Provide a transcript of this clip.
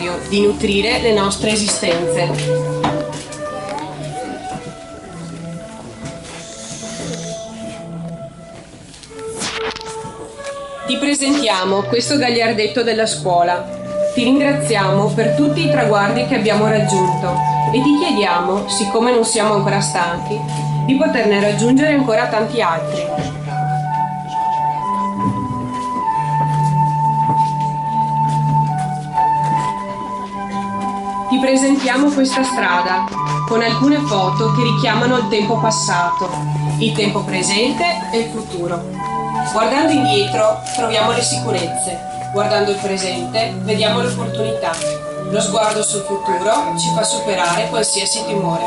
desiderio di nutrire le nostre esistenze. Ti presentiamo questo gagliardetto della scuola. Ti ringraziamo per tutti i traguardi che abbiamo raggiunto e ti chiediamo, siccome non siamo ancora stanchi, di poterne raggiungere ancora tanti altri. Ti presentiamo questa strada con alcune foto che richiamano il tempo passato, il tempo presente e il futuro. Guardando indietro troviamo le sicurezze, guardando il presente vediamo le opportunità. Lo sguardo sul futuro ci fa superare qualsiasi timore.